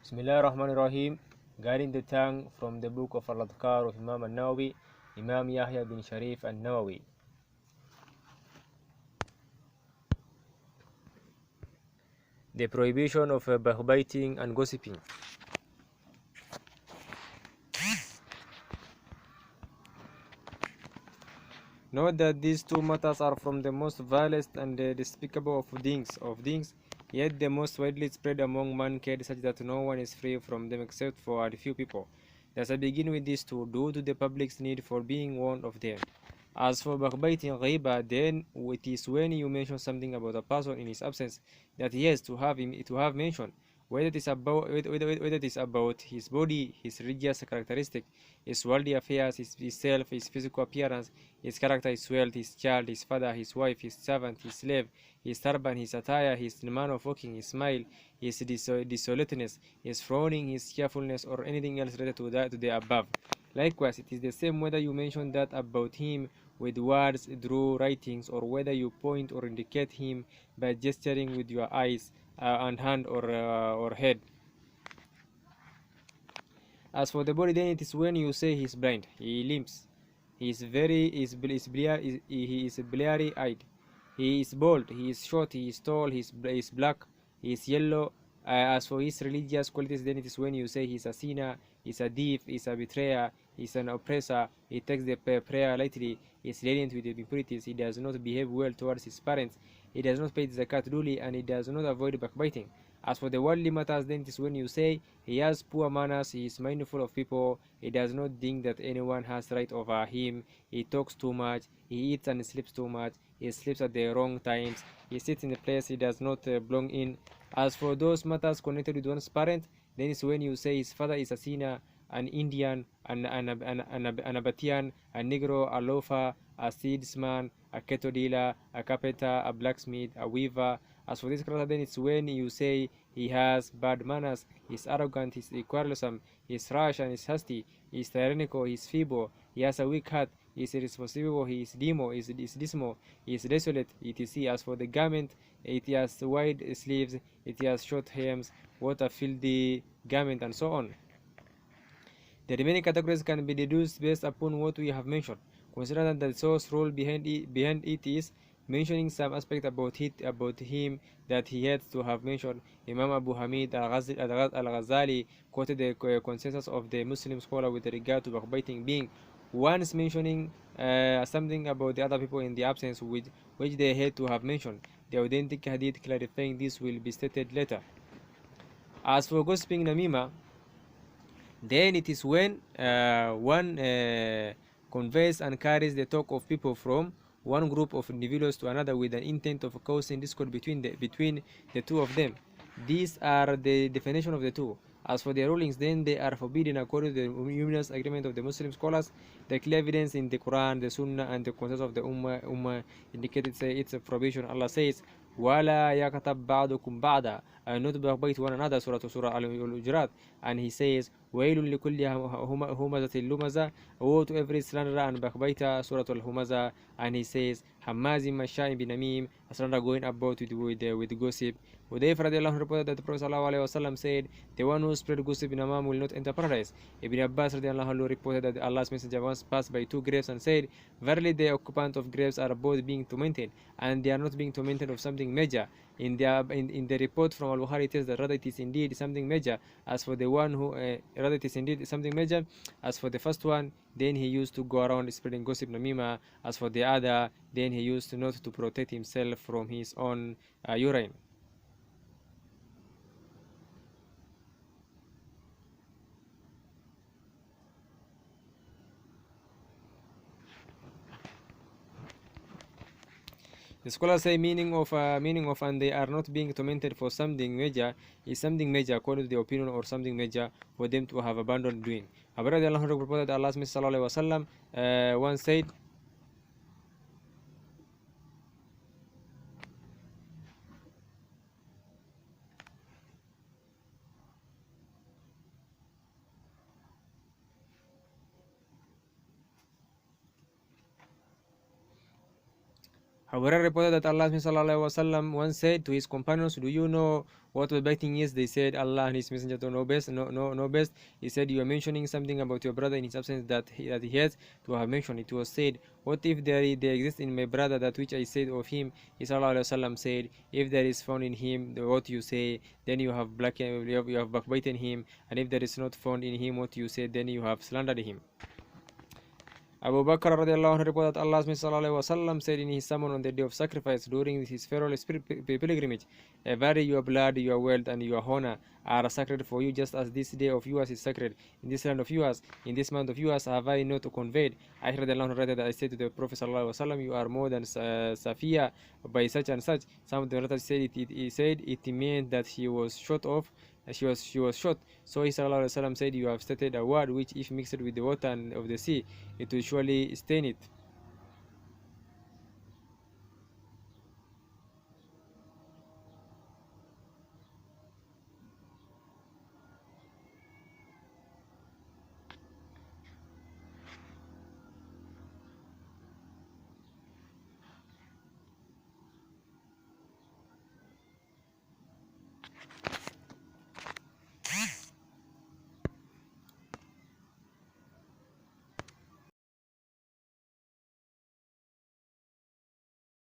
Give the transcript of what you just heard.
Bismillah ar-Rahman ar-Rahim. Guiding the tongue from the book of Al-Adhkar of Imam al-Nawawi, Imam Yahya bin Sharif al-Nawawi. The prohibition of backbiting and gossiping. Note that these two matters are from the most vilest and despicable of things, yet the most widely spread among mankind, such that no one is free from them except for a few people. Thus I begin with these two, due to the public's need for being warned of them. As for backbiting ghiba, then it is when you mention something about a person in his absence that he has to have mentioned, whether it is about his body, his religious characteristic, his worldly affairs, his self, his physical appearance, his character, his wealth, his child, his father, his wife, his servant, his slave, his turban, his attire, his manner of walking, his smile, his desolateness, his frowning, his cheerfulness, or anything else related to the above. Likewise, it is the same whether you mention that about him with words, draw writings, or whether you point or indicate him by gesturing with your eyes and hand or head. As for the body, then it is when you say he is blind, he limps, he is bleary eyed, he is bald, he is short, he is tall, he is black, he is yellow. As for his religious qualities, then it is when you say he is a sinner, he is a thief, he is a betrayer, he is an oppressor, he takes the prayer lightly, he is lenient with the impurities, he does not behave well towards his parents, he does not pay the zakat duly, and he does not avoid backbiting. As for the worldly matters, then it is when you say he has poor manners, he is mindful of people, he does not think that anyone has right over him, he talks too much, he eats and sleeps too much, he sleeps at the wrong times, he sits in a place he does not belong in. As for those matters connected with one's parent, then it's when you say his father is a sinner, an Indian, an Abatian, a Negro, a loafer, a seedsman, a cattle dealer, a carpenter, a blacksmith, a weaver. As for this character, then it's when you say he has bad manners, he's arrogant, he's quarrelsome, he's rash and he's hasty, he's tyrannical, he's feeble, he has a weak heart, he's irresponsible, he is dismal, he is desolate, etc. As for the garment, it has wide sleeves, it has short hems, what a filthy garment, and so on. The remaining categories can be deduced based upon what we have mentioned. Consider that the source role behind it is mentioning some aspect about him that he had to have mentioned. Imam Abu Hamid al-Ghazali quoted the consensus of the Muslim scholar with regard to backbiting being once mentioning something about the other people in the absence which they had to have mentioned. The authentic hadith clarifying this will be stated later. As for gossiping namima, then it is when one conveys and carries the talk of people from one group of individuals to another with an intent of causing discord between the two of them. These are the definition of the two. As for their rulings, then they are forbidden according to the unanimous agreement of the Muslim scholars. The clear evidence in the Quran, the Sunnah, and the consensus of the Ummah indicated say it's a prohibition. Allah says, وَلَا يَكْتَبْ بَعْضُكُمْ بَعْضًا, not backbite one another, Surah Al-Hujurat. And he says, وَيْلٌ لِكُلِّ هُمَزَةٍ لُمَزَةٍ, woe to every slanderer and backbiter, Surah Al-Humaza. And he says, Hammazim Masha'im bin Namim, a slanderer going about with gossip. Hudayf radiallahu anhu reported that the Prophet ﷺ said, the one who spread gossip in Amam will not enter paradise. Ibn Abbas radiallahu anhu reported that Allah's Messenger once passed by two graves and said, verily the occupants of graves are both being tormented, and they are not being tormented of something major. In the report from Al-Bukhari, it says that rather it is indeed something major. As for the one who rather it is indeed something major. As for the first one, then he used to go around spreading gossip namima. As for the other, then he used not to protect himself from his own urine. The scholars say meaning of and they are not being tormented for something major is something major according to the opinion or something major for them to have abandoned doing. Abu Hurairah reported that Allah's Messenger sallallahu alaihi wasallam once said, Abu Hurairah reported that Allah Wasallam once said to his companions, "Do you know what backbiting is?" They said, "Allah and His Messenger to know best." No best. He said, "You are mentioning something about your brother in his absence that he has to have mentioned." It was said, "What if there exists in my brother that which I said of him?" He Wasallam said, "If there is found in him what you say, then you have backbited him, and if there is not found in him what you said, then you have slandered him." Abu Bakr radiallahu anhu reported that Allah's Messenger wasallam said in his sermon on the day of sacrifice during his farewell pilgrimage, "Vary your blood, your wealth, and your honor are sacred for you, just as this day of yours is sacred. In this land of yours, in this month of yours, have I not conveyed?" Aisha radiallahu anhu reported that I said to the Prophet sallallahu alaihi wasallam, "You are more than Safiya by such and such." Some of the narrators said it meant that she was shot off. She was shot. So he sallallahu alaihi wasallam said, "You have stated a word which, if mixed with the water of the sea, it will surely stain it."